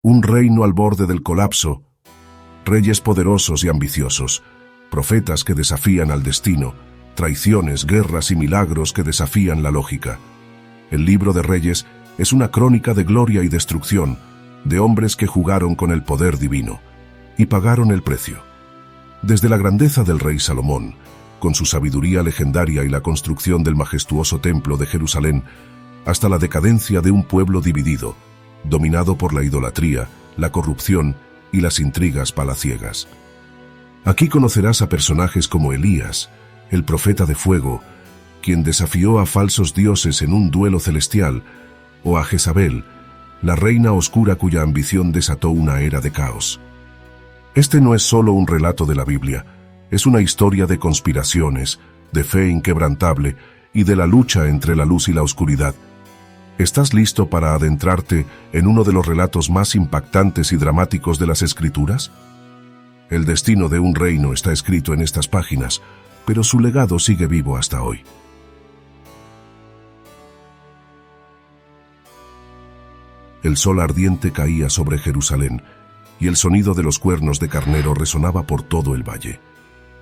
Un reino al borde del colapso, reyes poderosos y ambiciosos, profetas que desafían al destino, traiciones, guerras y milagros que desafían la lógica. El libro de Reyes es una crónica de gloria y destrucción, de hombres que jugaron con el poder divino y pagaron el precio. Desde la grandeza del rey Salomón, con su sabiduría legendaria y la construcción del majestuoso templo de Jerusalén, hasta la decadencia de un pueblo dividido, dominado por la idolatría, la corrupción y las intrigas palaciegas. Aquí conocerás a personajes como Elías, el profeta de fuego, quien desafió a falsos dioses en un duelo celestial, o a Jezabel, la reina oscura cuya ambición desató una era de caos. Este no es solo un relato de la Biblia, es una historia de conspiraciones, de fe inquebrantable y de la lucha entre la luz y la oscuridad. ¿Estás listo para adentrarte en uno de los relatos más impactantes y dramáticos de las Escrituras? El destino de un reino está escrito en estas páginas, pero su legado sigue vivo hasta hoy. El sol ardiente caía sobre Jerusalén, y el sonido de los cuernos de carnero resonaba por todo el valle.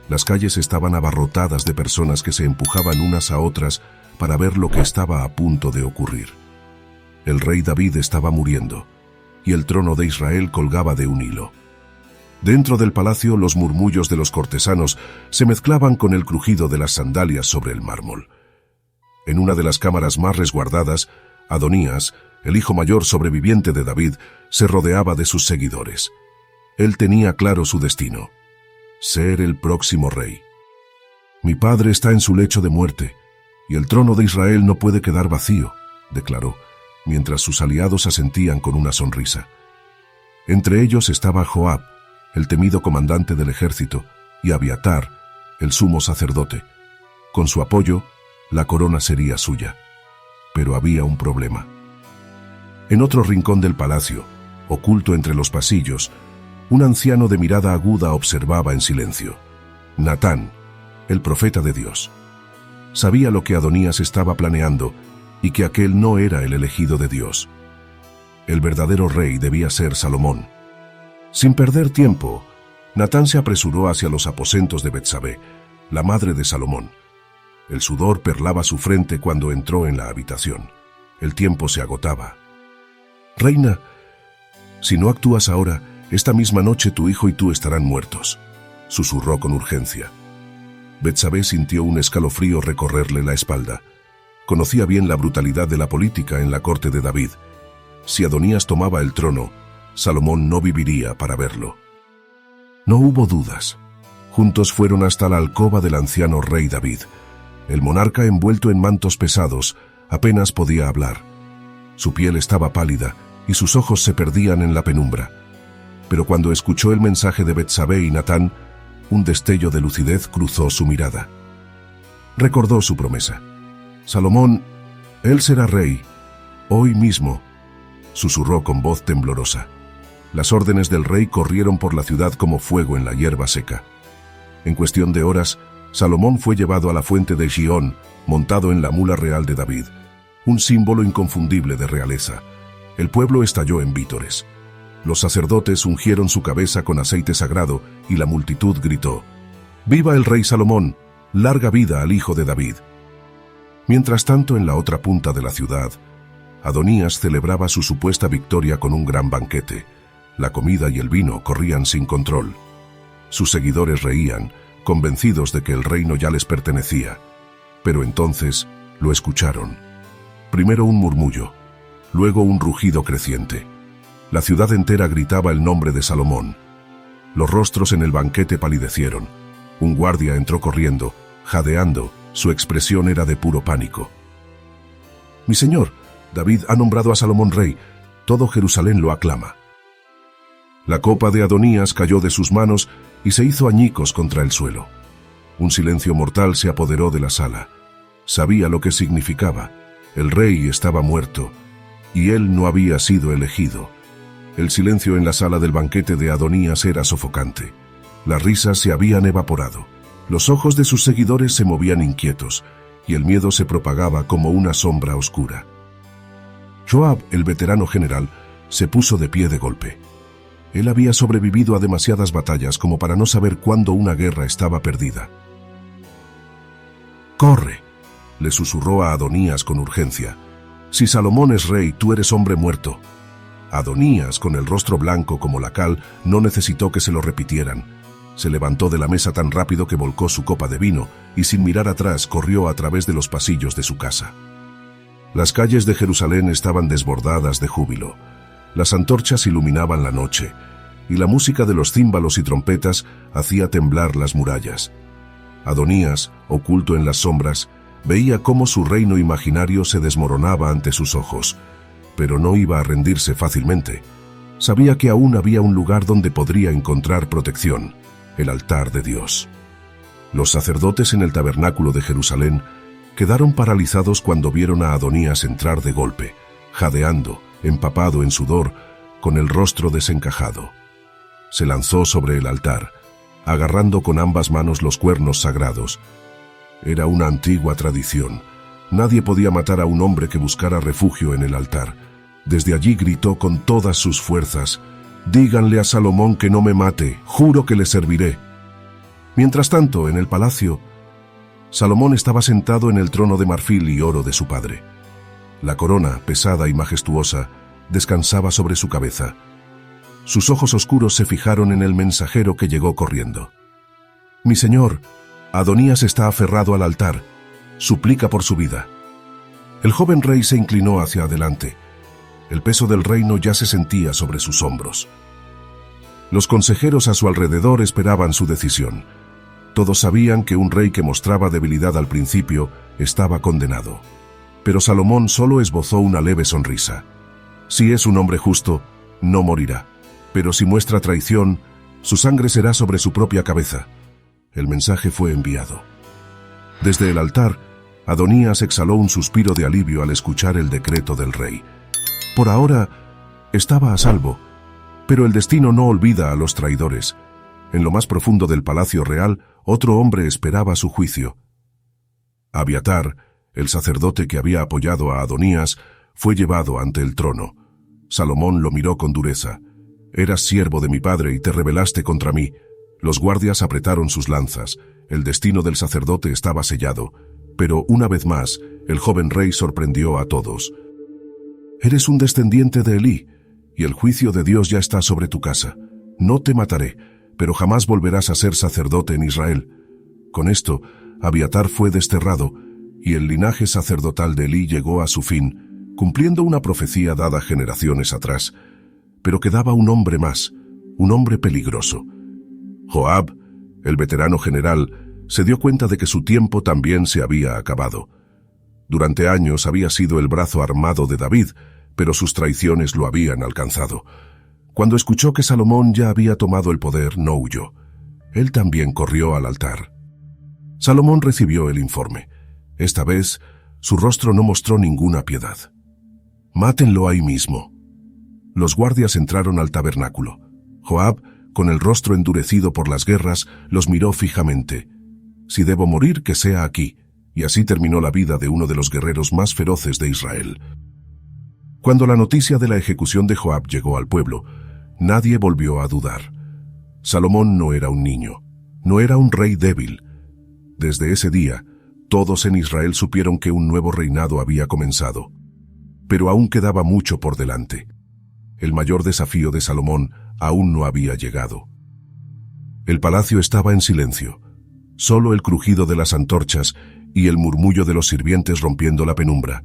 Las calles estaban abarrotadas de personas que se empujaban unas a otras para ver lo que estaba a punto de ocurrir. El rey David estaba muriendo, y el trono de Israel colgaba de un hilo. Dentro del palacio, los murmullos de los cortesanos se mezclaban con el crujido de las sandalias sobre el mármol. En una de las cámaras más resguardadas, Adonías, el hijo mayor sobreviviente de David, se rodeaba de sus seguidores. Él tenía claro su destino: ser el próximo rey. «Mi padre está en su lecho de muerte, y el trono de Israel no puede quedar vacío», declaró, mientras sus aliados asentían con una sonrisa. Entre ellos estaba Joab, el temido comandante del ejército, y Abiatar, el sumo sacerdote. Con su apoyo, la corona sería suya. Pero había un problema. En otro rincón del palacio, oculto entre los pasillos, un anciano de mirada aguda observaba en silencio. Natán, el profeta de Dios. Sabía lo que Adonías estaba planeando y que aquel no era el elegido de Dios. El verdadero rey debía ser Salomón. Sin perder tiempo, Natán se apresuró hacia los aposentos de Betsabé, la madre de Salomón. El sudor perlaba su frente cuando entró en la habitación. El tiempo se agotaba. «Reina, si no actúas ahora, esta misma noche tu hijo y tú estarán muertos», susurró con urgencia. Betsabé sintió un escalofrío recorrerle la espalda. Conocía bien la brutalidad de la política en la corte de David. Si Adonías tomaba el trono, Salomón no viviría para verlo. No hubo dudas. Juntos fueron hasta la alcoba del anciano rey David. El monarca, envuelto en mantos pesados, apenas podía hablar. Su piel estaba pálida y sus ojos se perdían en la penumbra. Pero cuando escuchó el mensaje de Betsabé y Natán, un destello de lucidez cruzó su mirada. Recordó su promesa. «Salomón, él será rey, hoy mismo», susurró con voz temblorosa. Las órdenes del rey corrieron por la ciudad como fuego en la hierba seca. En cuestión de horas, Salomón fue llevado a la fuente de Gihón, montado en la mula real de David, un símbolo inconfundible de realeza. El pueblo estalló en vítores. Los sacerdotes ungieron su cabeza con aceite sagrado y la multitud gritó: «¡Viva el rey Salomón! ¡Larga vida al hijo de David!». Mientras tanto, en la otra punta de la ciudad, Adonías celebraba su supuesta victoria con un gran banquete. La comida y el vino corrían sin control. Sus seguidores reían, convencidos de que el reino ya les pertenecía. Pero entonces lo escucharon. Primero un murmullo, luego un rugido creciente. La ciudad entera gritaba el nombre de Salomón. Los rostros en el banquete palidecieron. Un guardia entró corriendo, jadeando. Su expresión era de puro pánico. «Mi señor, David ha nombrado a Salomón rey. Todo Jerusalén lo aclama». La copa de Adonías cayó de sus manos y se hizo añicos contra el suelo. Un silencio mortal se apoderó de la sala. Sabía lo que significaba. El rey estaba muerto, y él no había sido elegido. El silencio en la sala del banquete de Adonías era sofocante. Las risas se habían evaporado. Los ojos de sus seguidores se movían inquietos, y el miedo se propagaba como una sombra oscura. Joab, el veterano general, se puso de pie de golpe. Él había sobrevivido a demasiadas batallas como para no saber cuándo una guerra estaba perdida. «¡Corre!», le susurró a Adonías con urgencia. «Si Salomón es rey, tú eres hombre muerto». Adonías, con el rostro blanco como la cal, no necesitó que se lo repitieran. Se levantó de la mesa tan rápido que volcó su copa de vino y sin mirar atrás corrió a través de los pasillos de su casa. Las calles de Jerusalén estaban desbordadas de júbilo. Las antorchas iluminaban la noche y la música de los címbalos y trompetas hacía temblar las murallas. Adonías, oculto en las sombras, veía cómo su reino imaginario se desmoronaba ante sus ojos, pero no iba a rendirse fácilmente. Sabía que aún había un lugar donde podría encontrar protección: el altar de Dios. Los sacerdotes en el tabernáculo de Jerusalén quedaron paralizados cuando vieron a Adonías entrar de golpe, jadeando, empapado en sudor, con el rostro desencajado. Se lanzó sobre el altar, agarrando con ambas manos los cuernos sagrados. Era una antigua tradición. Nadie podía matar a un hombre que buscara refugio en el altar. Desde allí gritó con todas sus fuerzas: «Díganle a Salomón que no me mate, juro que le serviré». Mientras tanto, en el palacio, Salomón estaba sentado en el trono de marfil y oro de su padre. La corona, pesada y majestuosa, descansaba sobre su cabeza. Sus ojos oscuros se fijaron en el mensajero que llegó corriendo. «Mi señor, Adonías está aferrado al altar. Suplica por su vida». El joven rey se inclinó hacia adelante. El peso del reino ya se sentía sobre sus hombros. Los consejeros a su alrededor esperaban su decisión. Todos sabían que un rey que mostraba debilidad al principio estaba condenado. Pero Salomón solo esbozó una leve sonrisa. Si es un hombre justo, no morirá. Pero si muestra traición, su sangre será sobre su propia cabeza. El mensaje fue enviado. Desde el altar, Adonías exhaló un suspiro de alivio al escuchar el decreto del rey. Por ahora, estaba a salvo, pero el destino no olvida a los traidores. En lo más profundo del palacio real, otro hombre esperaba su juicio. Abiatar, el sacerdote que había apoyado a Adonías, fue llevado ante el trono. Salomón lo miró con dureza. «Eras siervo de mi padre y te rebelaste contra mí». Los guardias apretaron sus lanzas. El destino del sacerdote estaba sellado. Pero una vez más, el joven rey sorprendió a todos. «Eres un descendiente de Elí, y el juicio de Dios ya está sobre tu casa. No te mataré, pero jamás volverás a ser sacerdote en Israel». Con esto, Abiatar fue desterrado, y el linaje sacerdotal de Elí llegó a su fin, cumpliendo una profecía dada generaciones atrás. Pero quedaba un hombre más, un hombre peligroso. Joab, el veterano general, se dio cuenta de que su tiempo también se había acabado. Durante años había sido el brazo armado de David, pero sus traiciones lo habían alcanzado. Cuando escuchó que Salomón ya había tomado el poder, no huyó. Él también corrió al altar. Salomón recibió el informe. Esta vez, su rostro no mostró ninguna piedad. «Mátenlo ahí mismo». Los guardias entraron al tabernáculo. Joab, con el rostro endurecido por las guerras, los miró fijamente. «Si debo morir, que sea aquí». Y así terminó la vida de uno de los guerreros más feroces de Israel. Cuando la noticia de la ejecución de Joab llegó al pueblo, nadie volvió a dudar. Salomón no era un niño, no era un rey débil. Desde ese día, todos en Israel supieron que un nuevo reinado había comenzado. Pero aún quedaba mucho por delante. El mayor desafío de Salomón aún no había llegado. El palacio estaba en silencio. Solo el crujido de las antorchas y el murmullo de los sirvientes rompiendo la penumbra.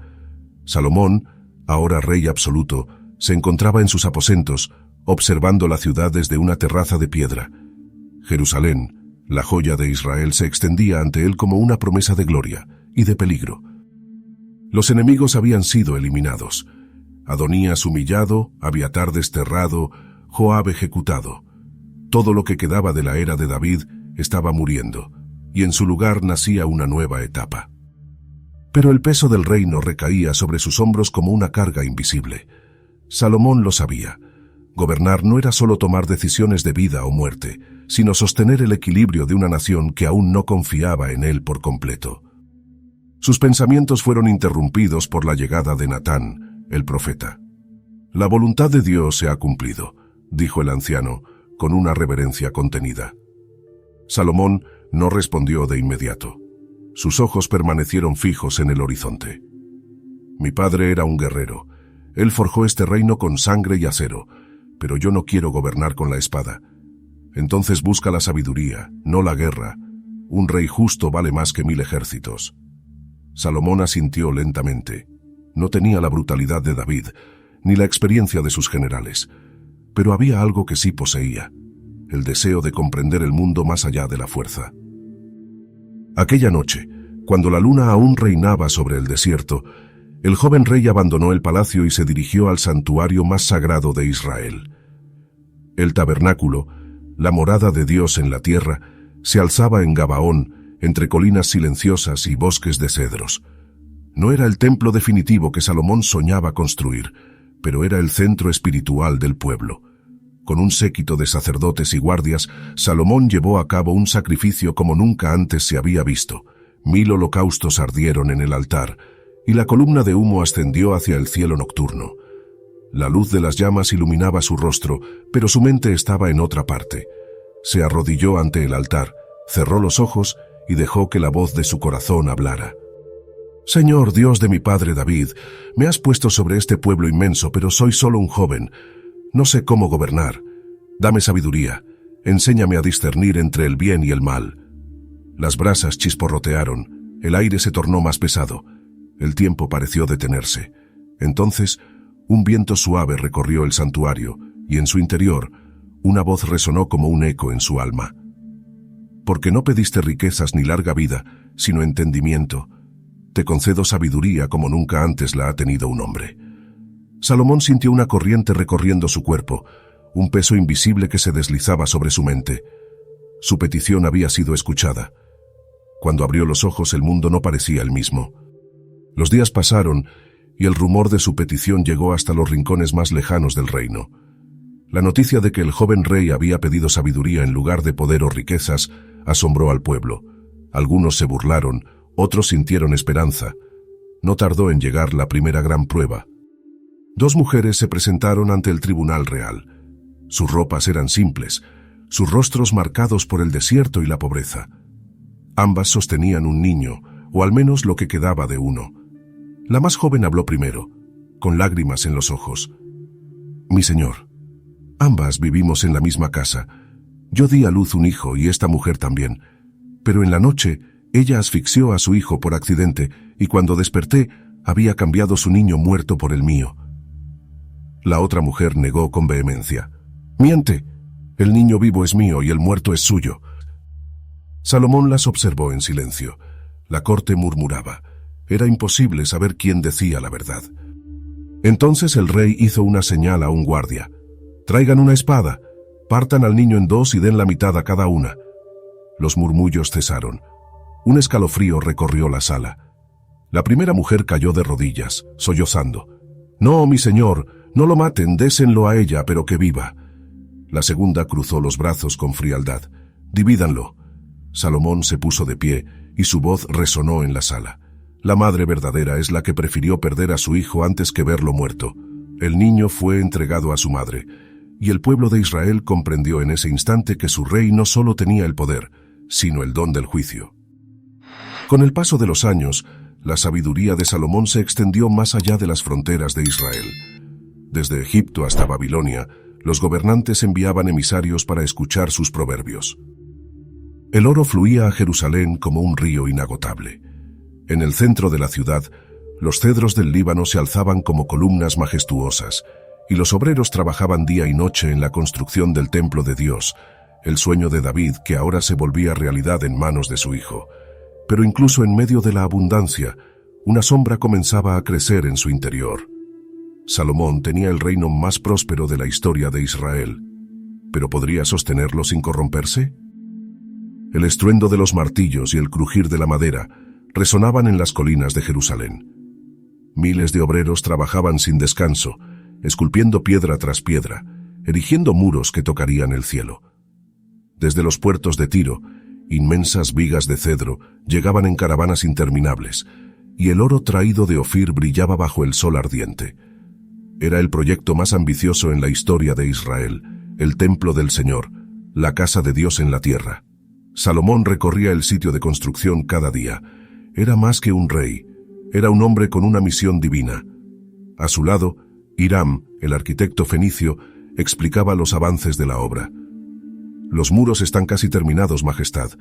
Salomón, ahora rey absoluto, se encontraba en sus aposentos, observando la ciudad desde una terraza de piedra. Jerusalén, la joya de Israel, se extendía ante él como una promesa de gloria y de peligro. Los enemigos habían sido eliminados. Adonías humillado, Abiatar desterrado, Joab ejecutado. Todo lo que quedaba de la era de David estaba muriendo, y en su lugar nacía una nueva etapa. Pero el peso del reino recaía sobre sus hombros como una carga invisible. Salomón lo sabía. Gobernar no era solo tomar decisiones de vida o muerte, sino sostener el equilibrio de una nación que aún no confiaba en él por completo. Sus pensamientos fueron interrumpidos por la llegada de Natán, el profeta. La voluntad de Dios se ha cumplido, dijo el anciano, con una reverencia contenida. Salomón no respondió de inmediato. Sus ojos permanecieron fijos en el horizonte. Mi padre era un guerrero. Él forjó este reino con sangre y acero, pero yo no quiero gobernar con la espada. Entonces busca la sabiduría, no la guerra. Un rey justo vale más que 1000 ejércitos. Salomón asintió lentamente. No tenía la brutalidad de David, ni la experiencia de sus generales, pero había algo que sí poseía, el deseo de comprender el mundo más allá de la fuerza. Aquella noche, cuando la luna aún reinaba sobre el desierto, el joven rey abandonó el palacio y se dirigió al santuario más sagrado de Israel. El tabernáculo, la morada de Dios en la tierra, se alzaba en Gabaón, entre colinas silenciosas y bosques de cedros. No era el templo definitivo que Salomón soñaba construir, pero era el centro espiritual del pueblo. Con un séquito de sacerdotes y guardias, Salomón llevó a cabo un sacrificio como nunca antes se había visto. 1000 holocaustos ardieron en el altar, y la columna de humo ascendió hacia el cielo nocturno. La luz de las llamas iluminaba su rostro, pero su mente estaba en otra parte. Se arrodilló ante el altar, cerró los ojos y dejó que la voz de su corazón hablara. Señor Dios de mi padre David, me has puesto sobre este pueblo inmenso, pero soy solo un joven. No sé cómo gobernar. Dame sabiduría. Enséñame a discernir entre el bien y el mal. Las brasas chisporrotearon. El aire se tornó más pesado. El tiempo pareció detenerse. Entonces, un viento suave recorrió el santuario, y en su interior, una voz resonó como un eco en su alma. Porque no pediste riquezas ni larga vida, sino entendimiento. Te concedo sabiduría como nunca antes la ha tenido un hombre. Salomón sintió una corriente recorriendo su cuerpo, un peso invisible que se deslizaba sobre su mente. Su petición había sido escuchada. Cuando abrió los ojos, el mundo no parecía el mismo. Los días pasaron y el rumor de su petición llegó hasta los rincones más lejanos del reino. La noticia de que el joven rey había pedido sabiduría en lugar de poder o riquezas asombró al pueblo. Algunos se burlaron, otros sintieron esperanza. No tardó en llegar la primera gran prueba. 2 mujeres se presentaron ante el tribunal real. Sus ropas eran simples, sus rostros marcados por el desierto y la pobreza. Ambas sostenían un niño, o al menos lo que quedaba de uno. La más joven habló primero, con lágrimas en los ojos. Mi señor, ambas vivimos en la misma casa. Yo di a luz un hijo y esta mujer también, pero en la noche ella asfixió a su hijo por accidente y cuando desperté había cambiado su niño muerto por el mío. La otra mujer negó con vehemencia. Miente, el niño vivo es mío y el muerto es suyo. Salomón las observó en silencio. La corte murmuraba. Era imposible saber quién decía la verdad. Entonces el rey hizo una señal a un guardia. Traigan una espada, partan al niño en 2 y den la mitad a cada una. Los murmullos cesaron. Un escalofrío recorrió la sala. La primera mujer cayó de rodillas, sollozando. No, mi señor, no lo maten, désenlo a ella, pero que viva. La segunda cruzó los brazos con frialdad. Divídanlo. Salomón se puso de pie y su voz resonó en la sala. La madre verdadera es la que prefirió perder a su hijo antes que verlo muerto. El niño fue entregado a su madre, y el pueblo de Israel comprendió en ese instante que su rey no solo tenía el poder, sino el don del juicio. Con el paso de los años, la sabiduría de Salomón se extendió más allá de las fronteras de Israel. Desde Egipto hasta Babilonia, los gobernantes enviaban emisarios para escuchar sus proverbios. El oro fluía a Jerusalén como un río inagotable. En el centro de la ciudad, los cedros del Líbano se alzaban como columnas majestuosas, y los obreros trabajaban día y noche en la construcción del templo de Dios, el sueño de David que ahora se volvía realidad en manos de su hijo. Pero incluso en medio de la abundancia, una sombra comenzaba a crecer en su interior. Salomón tenía el reino más próspero de la historia de Israel, pero ¿podría sostenerlo sin corromperse? El estruendo de los martillos y el crujir de la madera resonaban en las colinas de Jerusalén. Miles de obreros trabajaban sin descanso, esculpiendo piedra tras piedra, erigiendo muros que tocarían el cielo. Desde los puertos de Tiro, inmensas vigas de cedro llegaban en caravanas interminables, y el oro traído de Ofir brillaba bajo el sol ardiente. Era el proyecto más ambicioso en la historia de Israel, el templo del Señor, la casa de Dios en la tierra. Salomón recorría el sitio de construcción cada día. Era más que un rey, era un hombre con una misión divina. A su lado, Hiram, el arquitecto fenicio, explicaba los avances de la obra. Los muros están casi terminados, Majestad.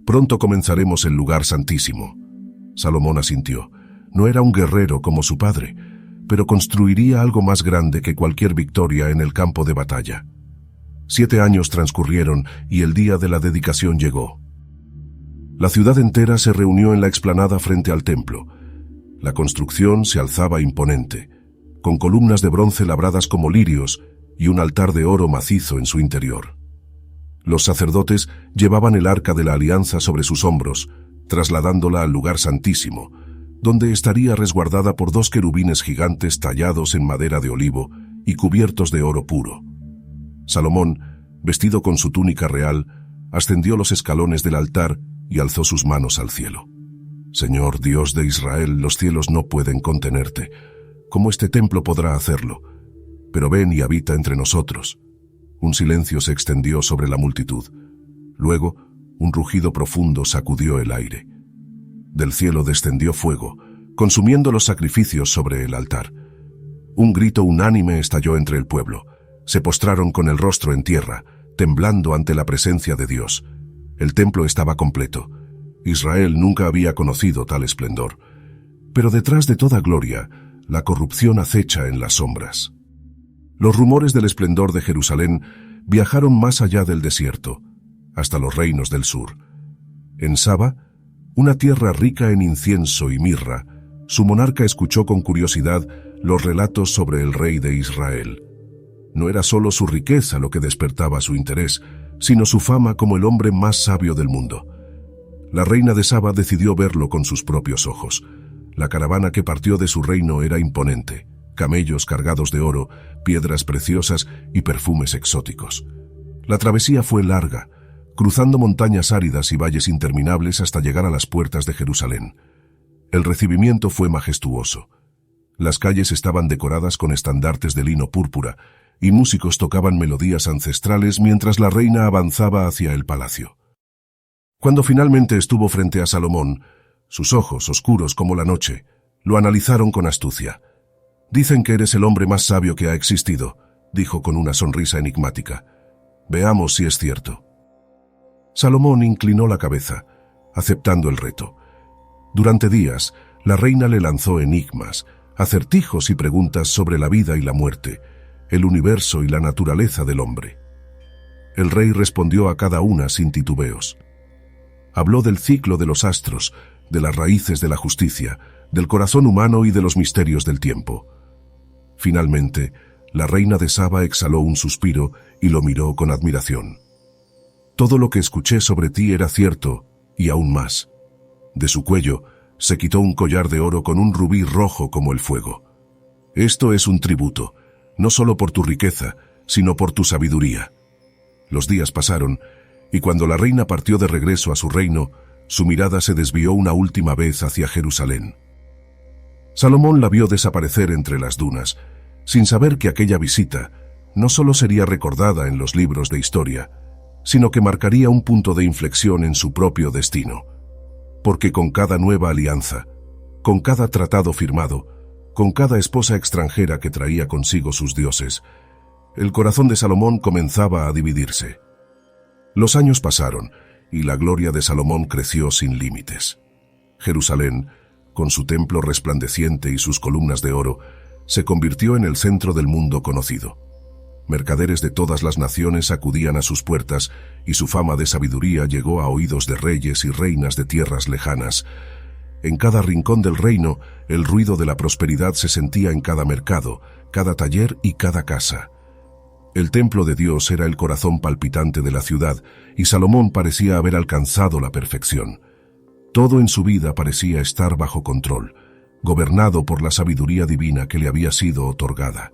Pronto comenzaremos el lugar santísimo. Salomón asintió. No era un guerrero como su padre, pero construiría algo más grande que cualquier victoria en el campo de batalla. 7 años transcurrieron y el día de la dedicación llegó. La ciudad entera se reunió en la explanada frente al templo. La construcción se alzaba imponente, con columnas de bronce labradas como lirios y un altar de oro macizo en su interior. Los sacerdotes llevaban el arca de la alianza sobre sus hombros, trasladándola al lugar santísimo, donde estaría resguardada por 2 querubines gigantes tallados en madera de olivo y cubiertos de oro puro. Salomón, vestido con su túnica real, ascendió los escalones del altar y alzó sus manos al cielo. Señor Dios de Israel, los cielos no pueden contenerte. ¿Cómo este templo podrá hacerlo? Pero ven y habita entre nosotros. Un silencio se extendió sobre la multitud. Luego, un rugido profundo sacudió el aire. Del cielo descendió fuego, consumiendo los sacrificios sobre el altar. Un grito unánime estalló entre el pueblo. Se postraron con el rostro en tierra, temblando ante la presencia de Dios. El templo estaba completo. Israel nunca había conocido tal esplendor. Pero detrás de toda gloria, la corrupción acecha en las sombras. Los rumores del esplendor de Jerusalén viajaron más allá del desierto, hasta los reinos del sur. En Saba, una tierra rica en incienso y mirra, su monarca escuchó con curiosidad los relatos sobre el rey de Israel. No era solo su riqueza lo que despertaba su interés, sino su fama como el hombre más sabio del mundo. La reina de Saba decidió verlo con sus propios ojos. La caravana que partió de su reino era imponente. Camellos cargados de oro, piedras preciosas y perfumes exóticos. La travesía fue larga, cruzando montañas áridas y valles interminables hasta llegar a las puertas de Jerusalén. El recibimiento fue majestuoso. Las calles estaban decoradas con estandartes de lino púrpura y músicos tocaban melodías ancestrales mientras la reina avanzaba hacia el palacio. Cuando finalmente estuvo frente a Salomón, sus ojos, oscuros como la noche, lo analizaron con astucia. «Dicen que eres el hombre más sabio que ha existido», dijo con una sonrisa enigmática. «Veamos si es cierto». Salomón inclinó la cabeza, aceptando el reto. Durante días, la reina le lanzó enigmas, acertijos y preguntas sobre la vida y la muerte, el universo y la naturaleza del hombre. El rey respondió a cada una sin titubeos. Habló del ciclo de los astros, de las raíces de la justicia, del corazón humano y de los misterios del tiempo. Finalmente, la reina de Saba exhaló un suspiro y lo miró con admiración. «Todo lo que escuché sobre ti era cierto, y aún más». De su cuello se quitó un collar de oro con un rubí rojo como el fuego. «Esto es un tributo, no solo por tu riqueza, sino por tu sabiduría». Los días pasaron, y cuando la reina partió de regreso a su reino, su mirada se desvió una última vez hacia Jerusalén. Salomón la vio desaparecer entre las dunas, sin saber que aquella visita no solo sería recordada en los libros de historia, sino que marcaría un punto de inflexión en su propio destino. Porque con cada nueva alianza, con cada tratado firmado, con cada esposa extranjera que traía consigo sus dioses, el corazón de Salomón comenzaba a dividirse. Los años pasaron, y la gloria de Salomón creció sin límites. Jerusalén, con su templo resplandeciente y sus columnas de oro, se convirtió en el centro del mundo conocido. Mercaderes de todas las naciones acudían a sus puertas y su fama de sabiduría llegó a oídos de reyes y reinas de tierras lejanas. En cada rincón del reino, el ruido de la prosperidad se sentía en cada mercado, cada taller y cada casa. El templo de Dios era el corazón palpitante de la ciudad y Salomón parecía haber alcanzado la perfección. Todo en su vida parecía estar bajo control, gobernado por la sabiduría divina que le había sido otorgada.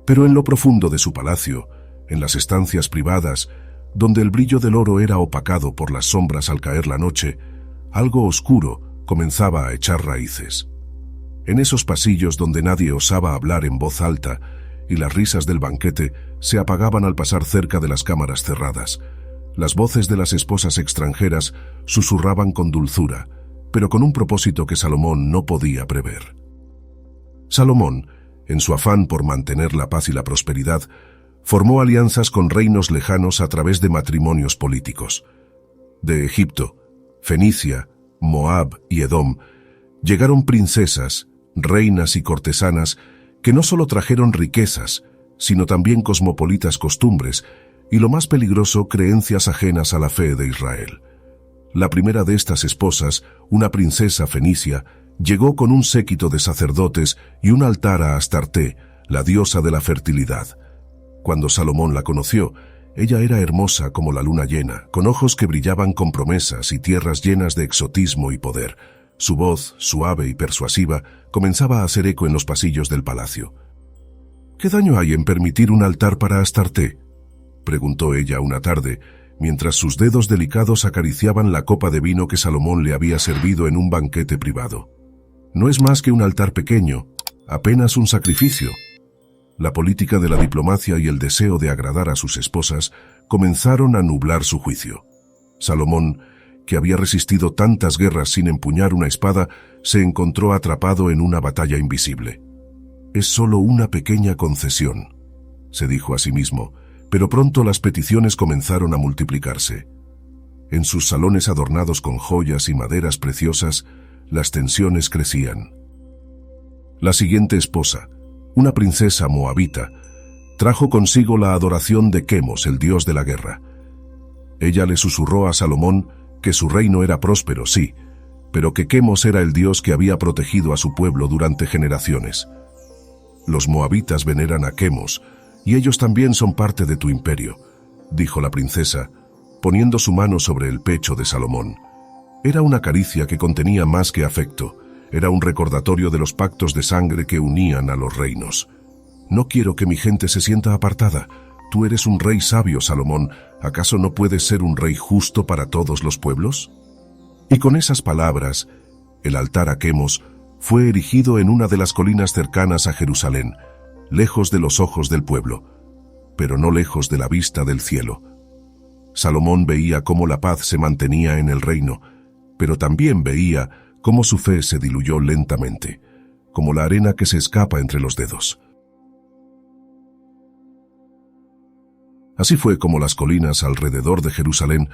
Pero en lo profundo de su palacio, en las estancias privadas, donde el brillo del oro era opacado por las sombras al caer la noche, algo oscuro comenzaba a echar raíces. En esos pasillos donde nadie osaba hablar en voz alta y las risas del banquete se apagaban al pasar cerca de las cámaras cerradas, las voces de las esposas extranjeras susurraban con dulzura, pero con un propósito que Salomón no podía prever. Salomón, en su afán por mantener la paz y la prosperidad, formó alianzas con reinos lejanos a través de matrimonios políticos. De Egipto, Fenicia, Moab y Edom llegaron princesas, reinas y cortesanas que no solo trajeron riquezas, sino también cosmopolitas costumbres y, lo más peligroso, creencias ajenas a la fe de Israel. La primera de estas esposas, una princesa fenicia, llegó con un séquito de sacerdotes y un altar a Astarté, la diosa de la fertilidad. Cuando Salomón la conoció, ella era hermosa como la luna llena, con ojos que brillaban con promesas y tierras llenas de exotismo y poder. Su voz, suave y persuasiva, comenzaba a hacer eco en los pasillos del palacio. «¿Qué daño hay en permitir un altar para Astarté?», preguntó ella una tarde, mientras sus dedos delicados acariciaban la copa de vino que Salomón le había servido en un banquete privado. «No es más que un altar pequeño, apenas un sacrificio». La política de la diplomacia y el deseo de agradar a sus esposas comenzaron a nublar su juicio. Salomón, que había resistido tantas guerras sin empuñar una espada, se encontró atrapado en una batalla invisible. «Es solo una pequeña concesión», se dijo a sí mismo, pero pronto las peticiones comenzaron a multiplicarse. En sus salones adornados con joyas y maderas preciosas, las tensiones crecían. La siguiente esposa, una princesa moabita, trajo consigo la adoración de Quemos, el dios de la guerra. Ella le susurró a Salomón que su reino era próspero, sí, pero que Quemos era el dios que había protegido a su pueblo durante generaciones. «Los moabitas veneran a Quemos, y ellos también son parte de tu imperio», dijo la princesa, poniendo su mano sobre el pecho de Salomón. Era una caricia que contenía más que afecto. Era un recordatorio de los pactos de sangre que unían a los reinos. «No quiero que mi gente se sienta apartada. Tú eres un rey sabio, Salomón. ¿Acaso no puedes ser un rey justo para todos los pueblos?». Y con esas palabras, el altar a Quemos fue erigido en una de las colinas cercanas a Jerusalén, lejos de los ojos del pueblo, pero no lejos de la vista del cielo. Salomón veía cómo la paz se mantenía en el reino, pero también veía cómo su fe se diluyó lentamente, como la arena que se escapa entre los dedos. Así fue como las colinas alrededor de Jerusalén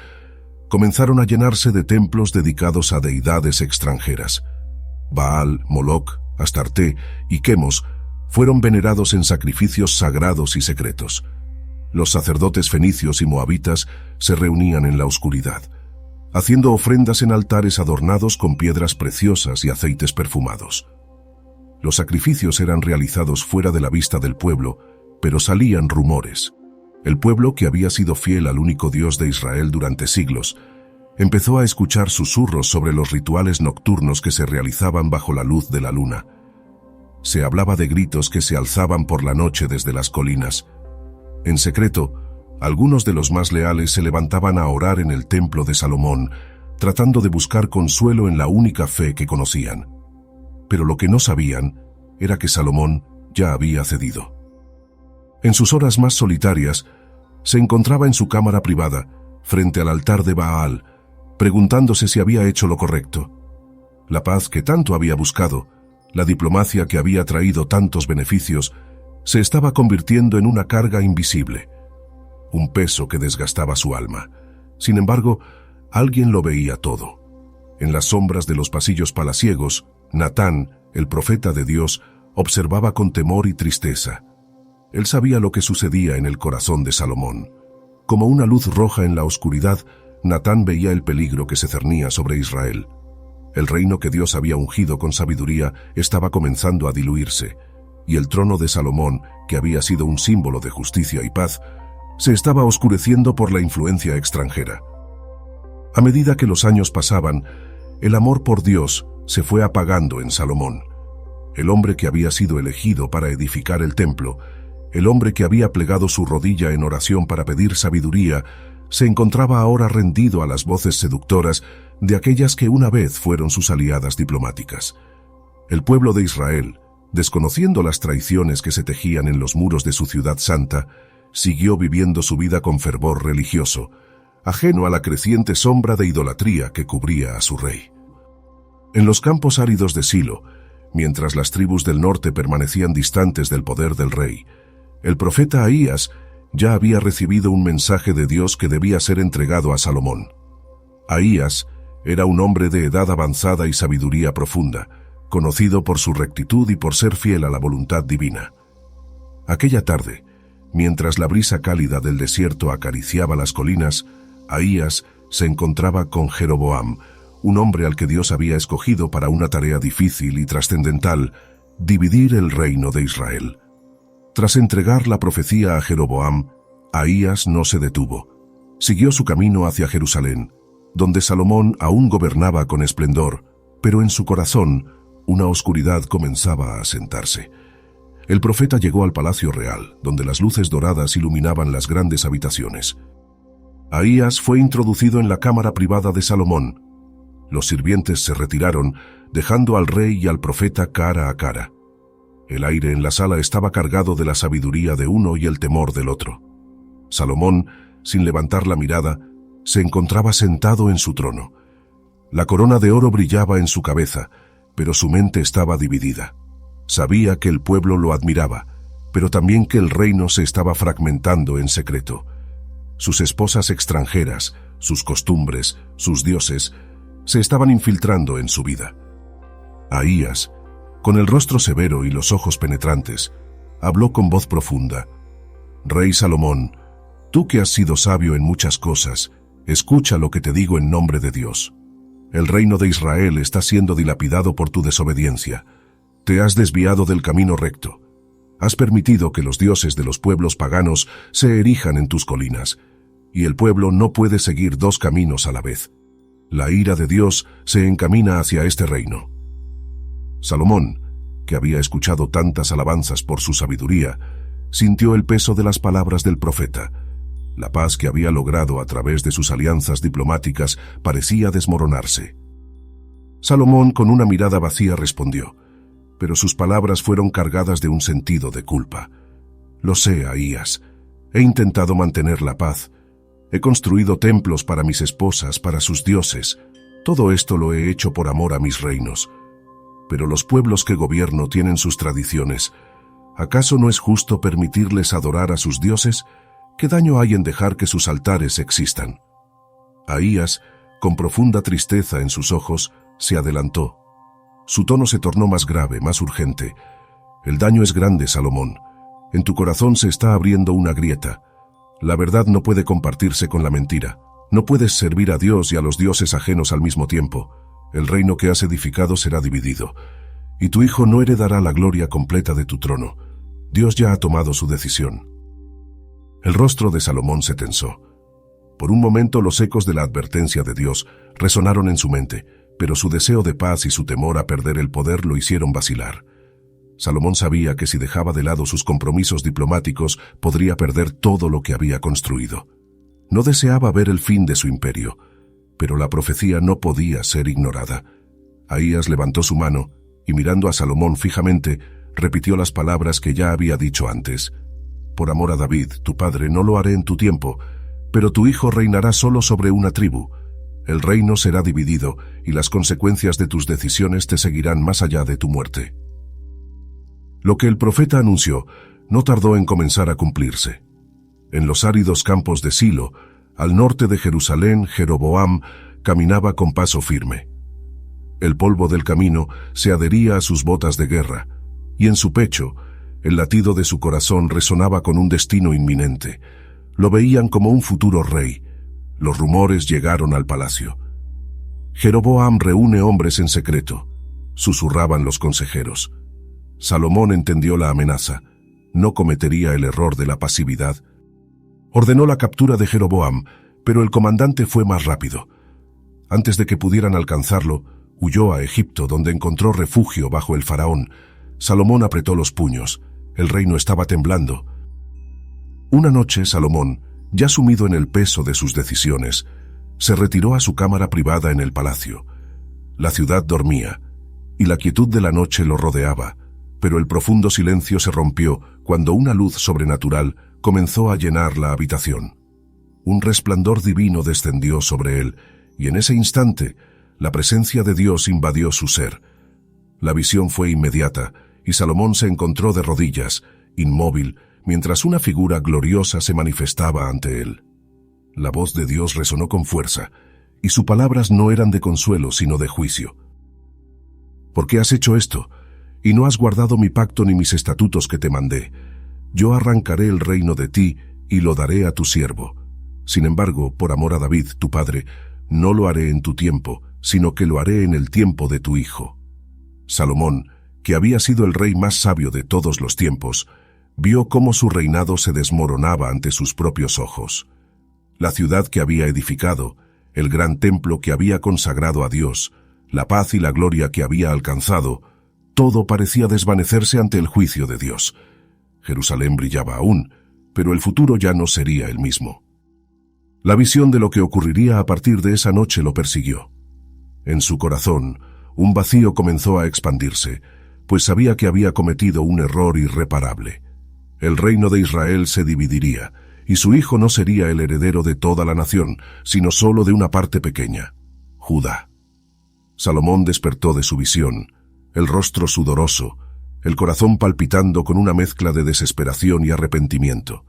comenzaron a llenarse de templos dedicados a deidades extranjeras. Baal, Moloc, Astarté y Quemos fueron venerados en sacrificios sagrados y secretos. Los sacerdotes fenicios y moabitas se reunían en la oscuridad, haciendo ofrendas en altares adornados con piedras preciosas y aceites perfumados. Los sacrificios eran realizados fuera de la vista del pueblo, pero salían rumores. El pueblo, que había sido fiel al único Dios de Israel durante siglos, empezó a escuchar susurros sobre los rituales nocturnos que se realizaban bajo la luz de la luna. Se hablaba de gritos que se alzaban por la noche desde las colinas. En secreto, algunos de los más leales se levantaban a orar en el templo de Salomón, tratando de buscar consuelo en la única fe que conocían. Pero lo que no sabían era que Salomón ya había cedido. En sus horas más solitarias, se encontraba en su cámara privada, frente al altar de Baal, preguntándose si había hecho lo correcto. La paz que tanto había buscado, la diplomacia que había traído tantos beneficios, se estaba convirtiendo en una carga invisible, un peso que desgastaba su alma. Sin embargo, alguien lo veía todo. En las sombras de los pasillos palaciegos, Natán, el profeta de Dios, observaba con temor y tristeza. Él sabía lo que sucedía en el corazón de Salomón. Como una luz roja en la oscuridad, Natán veía el peligro que se cernía sobre Israel. El reino que Dios había ungido con sabiduría estaba comenzando a diluirse, y el trono de Salomón, que había sido un símbolo de justicia y paz, se estaba oscureciendo por la influencia extranjera. A medida que los años pasaban, el amor por Dios se fue apagando en Salomón. El hombre que había sido elegido para edificar el templo, el hombre que había plegado su rodilla en oración para pedir sabiduría, se encontraba ahora rendido a las voces seductoras de aquellas que una vez fueron sus aliadas diplomáticas. El pueblo de Israel, desconociendo las traiciones que se tejían en los muros de su ciudad santa, siguió viviendo su vida con fervor religioso, ajeno a la creciente sombra de idolatría que cubría a su rey. En los campos áridos de Silo, mientras las tribus del norte permanecían distantes del poder del rey, el profeta Ahías ya había recibido un mensaje de Dios que debía ser entregado a Salomón. Ahías era un hombre de edad avanzada y sabiduría profunda, conocido por su rectitud y por ser fiel a la voluntad divina. Aquella tarde, mientras la brisa cálida del desierto acariciaba las colinas, Ahías se encontraba con Jeroboam, un hombre al que Dios había escogido para una tarea difícil y trascendental: dividir el reino de Israel. Tras entregar la profecía a Jeroboam, Ahías no se detuvo. Siguió su camino hacia Jerusalén, donde Salomón aún gobernaba con esplendor, pero en su corazón una oscuridad comenzaba a asentarse. El profeta llegó al palacio real, donde las luces doradas iluminaban las grandes habitaciones. Ahías fue introducido en la cámara privada de Salomón. Los sirvientes se retiraron, dejando al rey y al profeta cara a cara. El aire en la sala estaba cargado de la sabiduría de uno y el temor del otro. Salomón, sin levantar la mirada, se encontraba sentado en su trono. La corona de oro brillaba en su cabeza, pero su mente estaba dividida. Sabía que el pueblo lo admiraba, pero también que el reino se estaba fragmentando en secreto. Sus esposas extranjeras, sus costumbres, sus dioses, se estaban infiltrando en su vida. Ahías, con el rostro severo y los ojos penetrantes, habló con voz profunda: «Rey Salomón, tú que has sido sabio en muchas cosas, escucha lo que te digo en nombre de Dios. El reino de Israel está siendo dilapidado por tu desobediencia. Te has desviado del camino recto. Has permitido que los dioses de los pueblos paganos se erijan en tus colinas, y el pueblo no puede seguir dos caminos a la vez. La ira de Dios se encamina hacia este reino». Salomón, que había escuchado tantas alabanzas por su sabiduría, sintió el peso de las palabras del profeta. La paz que había logrado a través de sus alianzas diplomáticas parecía desmoronarse. Salomón, con una mirada vacía, respondió, pero sus palabras fueron cargadas de un sentido de culpa. «Lo sé, Ahías. He intentado mantener la paz. He construido templos para mis esposas, para sus dioses. Todo esto lo he hecho por amor a mis reinos. Pero los pueblos que gobierno tienen sus tradiciones. ¿Acaso no es justo permitirles adorar a sus dioses? ¿Qué daño hay en dejar que sus altares existan?» Ahías, con profunda tristeza en sus ojos, se adelantó. Su tono se tornó más grave, más urgente. «El daño es grande, Salomón. En tu corazón se está abriendo una grieta. La verdad no puede compartirse con la mentira. No puedes servir a Dios y a los dioses ajenos al mismo tiempo. El reino que has edificado será dividido, y tu hijo no heredará la gloria completa de tu trono. Dios ya ha tomado su decisión». El rostro de Salomón se tensó. Por un momento los ecos de la advertencia de Dios resonaron en su mente, pero su deseo de paz y su temor a perder el poder lo hicieron vacilar. Salomón sabía que si dejaba de lado sus compromisos diplomáticos, podría perder todo lo que había construido. No deseaba ver el fin de su imperio, pero la profecía no podía ser ignorada. Ahías levantó su mano y, mirando a Salomón fijamente, repitió las palabras que ya había dicho antes. «Por amor a David, tu padre, no lo haré en tu tiempo, pero tu hijo reinará solo sobre una tribu. El reino será dividido y las consecuencias de tus decisiones te seguirán más allá de tu muerte». Lo que el profeta anunció no tardó en comenzar a cumplirse. En los áridos campos de Silo, al norte de Jerusalén, Jeroboam caminaba con paso firme. El polvo del camino se adhería a sus botas de guerra, y en su pecho, el latido de su corazón resonaba con un destino inminente. Lo veían como un futuro rey. Los rumores llegaron al palacio. «Jeroboam reúne hombres en secreto», susurraban los consejeros. Salomón entendió la amenaza. No cometería el error de la pasividad. Ordenó la captura de Jeroboam, pero el comandante fue más rápido. Antes de que pudieran alcanzarlo, huyó a Egipto, donde encontró refugio bajo el faraón. Salomón apretó los puños. El reino estaba temblando. Una noche, Salomón, ya sumido en el peso de sus decisiones, se retiró a su cámara privada en el palacio. La ciudad dormía, y la quietud de la noche lo rodeaba, pero el profundo silencio se rompió cuando una luz sobrenatural comenzó a llenar la habitación. Un resplandor divino descendió sobre él, y en ese instante, la presencia de Dios invadió su ser. La visión fue inmediata, y Salomón se encontró de rodillas, inmóvil, mientras una figura gloriosa se manifestaba ante él. La voz de Dios resonó con fuerza, y sus palabras no eran de consuelo, sino de juicio. ¿Por qué has hecho esto? Y no has guardado mi pacto ni mis estatutos que te mandé. Yo arrancaré el reino de ti y lo daré a tu siervo. Sin embargo, por amor a David, tu padre, no lo haré en tu tiempo, sino que lo haré en el tiempo de tu hijo. Salomón, que había sido el rey más sabio de todos los tiempos, vio cómo su reinado se desmoronaba ante sus propios ojos. La ciudad que había edificado, el gran templo que había consagrado a Dios, la paz y la gloria que había alcanzado, todo parecía desvanecerse ante el juicio de Dios. Jerusalén brillaba aún, pero el futuro ya no sería el mismo. La visión de lo que ocurriría a partir de esa noche lo persiguió. En su corazón, un vacío comenzó a expandirse, pues sabía que había cometido un error irreparable. El reino de Israel se dividiría, y su hijo no sería el heredero de toda la nación, sino solo de una parte pequeña, Judá. Salomón despertó de su visión, el rostro sudoroso, el corazón palpitando con una mezcla de desesperación y arrepentimiento.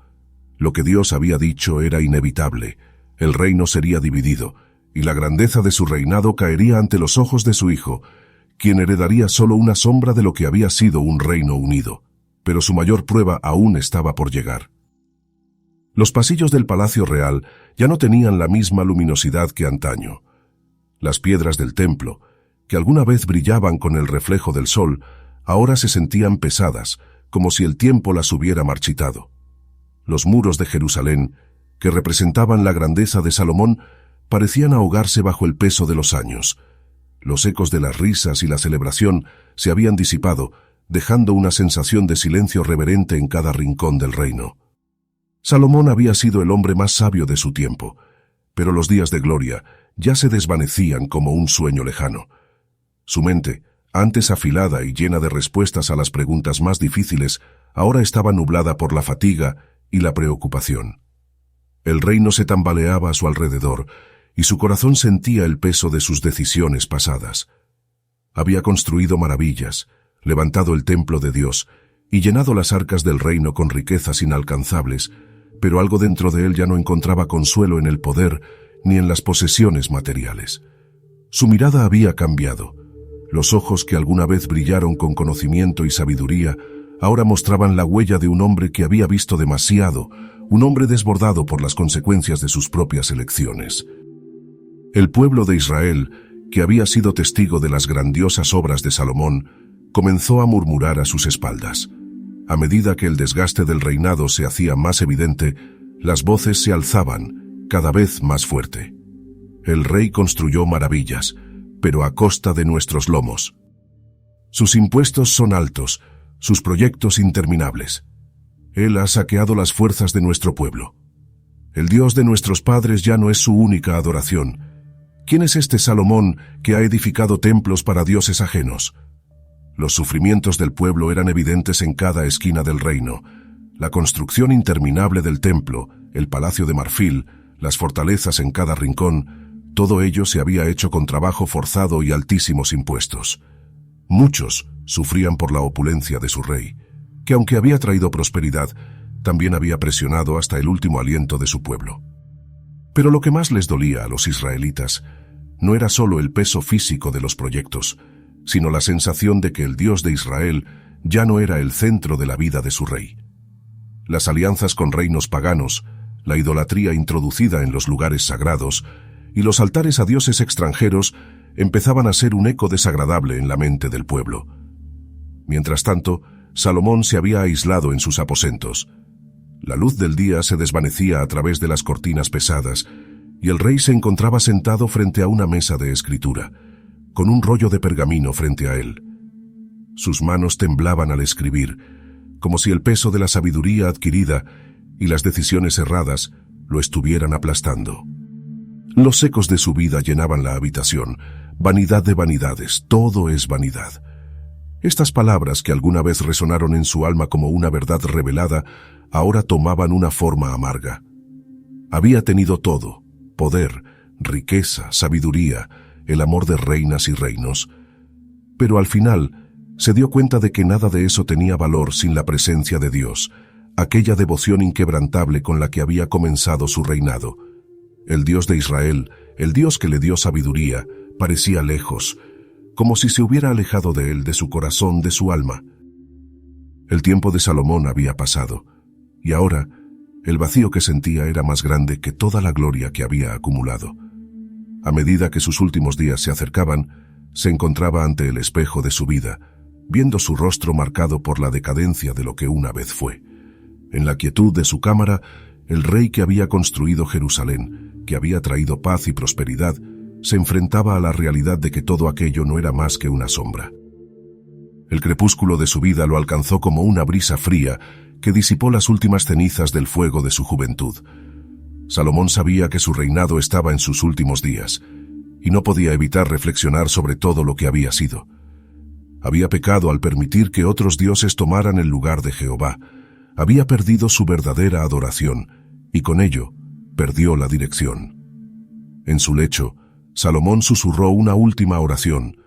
Lo que Dios había dicho era inevitable, el reino sería dividido, y la grandeza de su reinado caería ante los ojos de su hijo, quien heredaría solo una sombra de lo que había sido un reino unido. Pero su mayor prueba aún estaba por llegar. Los pasillos del Palacio Real ya no tenían la misma luminosidad que antaño. Las piedras del templo, que alguna vez brillaban con el reflejo del sol, ahora se sentían pesadas, como si el tiempo las hubiera marchitado. Los muros de Jerusalén, que representaban la grandeza de Salomón, parecían ahogarse bajo el peso de los años. Los ecos de las risas y la celebración se habían disipado, dejando una sensación de silencio reverente en cada rincón del reino. Salomón había sido el hombre más sabio de su tiempo, pero los días de gloria ya se desvanecían como un sueño lejano. Su mente, antes afilada y llena de respuestas a las preguntas más difíciles, ahora estaba nublada por la fatiga y la preocupación. El reino se tambaleaba a su alrededor, y su corazón sentía el peso de sus decisiones pasadas. Había construido maravillas, levantado el templo de Dios y llenado las arcas del reino con riquezas inalcanzables, pero algo dentro de él ya no encontraba consuelo en el poder ni en las posesiones materiales. Su mirada había cambiado. Los ojos que alguna vez brillaron con conocimiento y sabiduría ahora mostraban la huella de un hombre que había visto demasiado, un hombre desbordado por las consecuencias de sus propias elecciones. El pueblo de Israel, que había sido testigo de las grandiosas obras de Salomón, comenzó a murmurar a sus espaldas. A medida que el desgaste del reinado se hacía más evidente, las voces se alzaban, cada vez más fuerte. El rey construyó maravillas, pero a costa de nuestros lomos. Sus impuestos son altos, sus proyectos interminables. Él ha saqueado las fuerzas de nuestro pueblo. El Dios de nuestros padres ya no es su única adoración. ¿Quién es este Salomón que ha edificado templos para dioses ajenos? Los sufrimientos del pueblo eran evidentes en cada esquina del reino. La construcción interminable del templo, el palacio de marfil, las fortalezas en cada rincón, todo ello se había hecho con trabajo forzado y altísimos impuestos. Muchos sufrían por la opulencia de su rey, que aunque había traído prosperidad, también había presionado hasta el último aliento de su pueblo. Pero lo que más les dolía a los israelitas no era solo el peso físico de los proyectos, sino la sensación de que el Dios de Israel ya no era el centro de la vida de su rey. Las alianzas con reinos paganos, la idolatría introducida en los lugares sagrados y los altares a dioses extranjeros empezaban a ser un eco desagradable en la mente del pueblo. Mientras tanto, Salomón se había aislado en sus aposentos. La luz del día se desvanecía a través de las cortinas pesadas, y el rey se encontraba sentado frente a una mesa de escritura, con un rollo de pergamino frente a él. Sus manos temblaban al escribir, como si el peso de la sabiduría adquirida y las decisiones erradas lo estuvieran aplastando. Los ecos de su vida llenaban la habitación, Vanidad de vanidades, todo es vanidad. Estas palabras que alguna vez resonaron en su alma como una verdad revelada, ahora tomaban una forma amarga. Había tenido todo: poder, riqueza, sabiduría, el amor de reinas y reinos. Pero al final se dio cuenta de que nada de eso tenía valor sin la presencia de Dios, aquella devoción inquebrantable con la que había comenzado su reinado. El Dios de Israel, el Dios que le dio sabiduría, parecía lejos, como si se hubiera alejado de él, de su corazón, de su alma. El tiempo de Salomón había pasado, y ahora el vacío que sentía era más grande que toda la gloria que había acumulado. A medida que sus últimos días se acercaban, se encontraba ante el espejo de su vida, viendo su rostro marcado por la decadencia de lo que una vez fue. En la quietud de su cámara, el rey que había construido Jerusalén, que había traído paz y prosperidad, se enfrentaba a la realidad de que todo aquello no era más que una sombra. El crepúsculo de su vida lo alcanzó como una brisa fría que disipó las últimas cenizas del fuego de su juventud. Salomón sabía que su reinado estaba en sus últimos días, y no podía evitar reflexionar sobre todo lo que había sido. Había pecado al permitir que otros dioses tomaran el lugar de Jehová. Había perdido su verdadera adoración, y con ello perdió la dirección. En su lecho, Salomón susurró una última oración,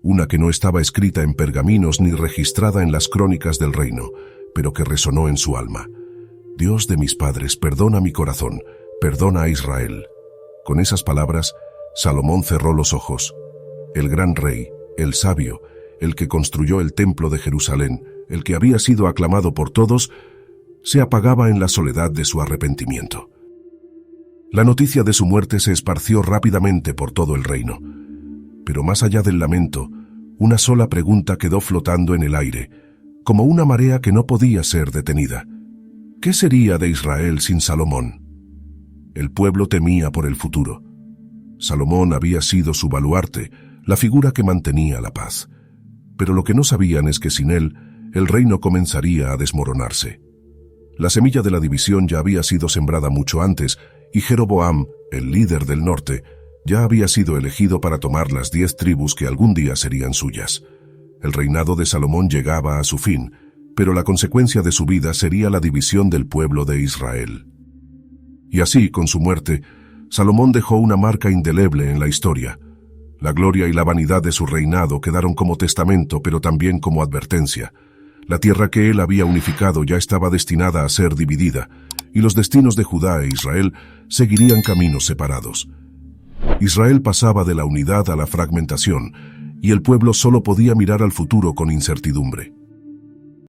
una que no estaba escrita en pergaminos ni registrada en las crónicas del reino, pero que resonó en su alma. Dios de mis padres, perdona mi corazón, perdona a Israel. Con esas palabras, Salomón cerró los ojos. El gran rey, el sabio, el que construyó el templo de Jerusalén, el que había sido aclamado por todos, se apagaba en la soledad de su arrepentimiento. La noticia de su muerte se esparció rápidamente por todo el reino. Pero más allá del lamento, una sola pregunta quedó flotando en el aire, como una marea que no podía ser detenida. ¿Qué sería de Israel sin Salomón? El pueblo temía por el futuro. Salomón había sido su baluarte, la figura que mantenía la paz. Pero lo que no sabían es que sin él, el reino comenzaría a desmoronarse. La semilla de la división ya había sido sembrada mucho antes, y Jeroboam, el líder del norte, ya había sido elegido para tomar las 10 tribus que algún día serían suyas. El reinado de Salomón llegaba a su fin, pero la consecuencia de su vida sería la división del pueblo de Israel. Y así, con su muerte, Salomón dejó una marca indeleble en la historia. La gloria y la vanidad de su reinado quedaron como testamento, pero también como advertencia. La tierra que él había unificado ya estaba destinada a ser dividida, y los destinos de Judá e Israel seguirían caminos separados. Israel pasaba de la unidad a la fragmentación, y el pueblo solo podía mirar al futuro con incertidumbre.